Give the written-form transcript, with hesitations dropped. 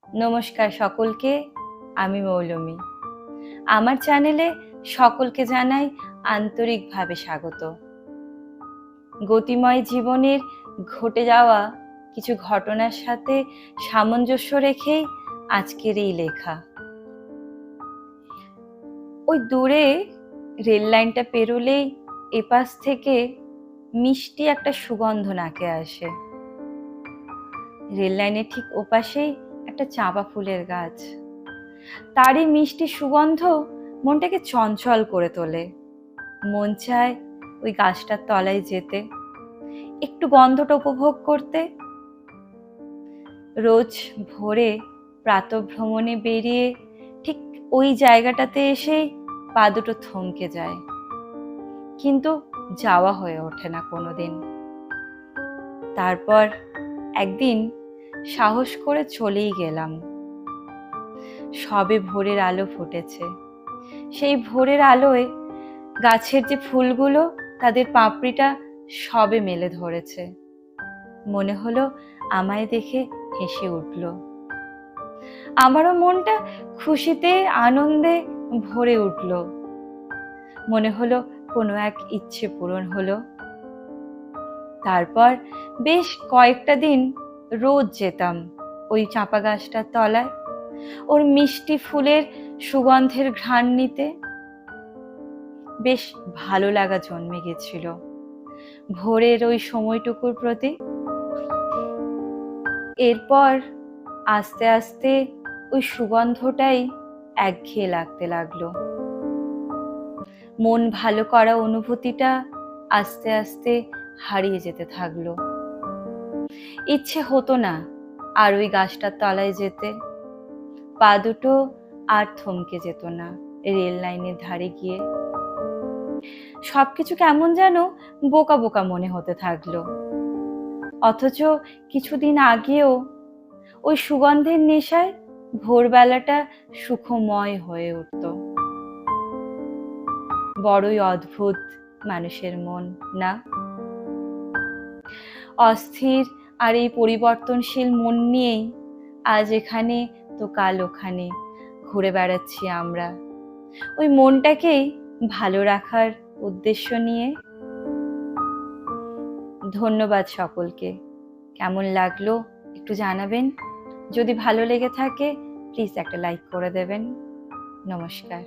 নমস্কার সকলকে, আমি মৌলমী। আমার চ্যানেলে সকলকে জানাই আন্তরিকভাবে স্বাগত। গতিময় জীবনের ঘটে যাওয়া কিছু ঘটনার সাথে সামঞ্জস্য রেখেই আজকের এই লেখা। ওই দূরে রেল লাইনটা পেরোলেই এপাশ থেকে মিষ্টি একটা সুগন্ধ নাকে আসে। রেল লাইনের ঠিক ওপাশেই একটা চাঁপা ফুলের গাছ, তারই মিষ্টি সুগন্ধ মনটাকে চঞ্চল করে তোলে। মন চায় ওই গাছটার তলায় যেতে, একটু গন্ধটা উপভোগ করতে। রোজ ভোরে প্রাতঃভ্রমণে বেরিয়ে ঠিক ওই জায়গাটাতে এসেই পা দুটো থমকে যায়, কিন্তু যাওয়া হয়ে ওঠে না কোনোদিন। তারপর একদিন সাহস করে চলেই গেলাম। সবে ভোরের আলো ফুটেছে, সেই ভোরের আলোয় গাছের যে ফুলগুলো তাদের পাপড়িটা সবে মেলে ধরেছে। মনে হলো আমায় দেখে হেসে উঠল। আমারও মনটা খুশিতে আনন্দে ভরে উঠল। মনে হলো কোনো এক ইচ্ছে পূরণ হলো। তারপর বেশ কয়েকটা দিন রোজ যেতাম ওই চাঁপা গাছটার তলায়, ওর মিষ্টি ফুলের সুগন্ধের ঘ্রাণ নিতে। বেশ ভালো লাগা জন্মে গেছিল ভোরের ওই সময়টুকুর প্রতি। এরপর আস্তে আস্তে ওই সুগন্ধটাই একঘেয়ে লাগতে লাগলো। মন ভালো করা অনুভূতিটা আস্তে আস্তে হারিয়ে যেতে থাকলো। ইচ্ছে হতো না আর ওই গাছটার তলায় যেতে। পা দুটো আর থমকে যেত না রেল লাইনের ধারে গিয়ে। সবকিছু কেমন যেন বোকা বোকা মনে হতে থাকলো। অথচ কিছুদিন আগেও ওই সুগন্ধের নেশায় ভোরবেলাটা সুখময় হয়ে উঠত। বড়ই অদ্ভুত মানুষের মন, না? অস্থির আর এই পরিবর্তনশীল মন নিয়েই আজ এখানে তো কাল ওখানে ঘুরে বেড়াচ্ছি আমরা, ওই মনটাকেই ভালো রাখার উদ্দেশ্য নিয়ে। ধন্যবাদ সকলকে। কেমন লাগলো একটু জানাবেন। যদি ভালো লেগে থাকে প্লিজ একটা লাইক করে দেবেন। নমস্কার।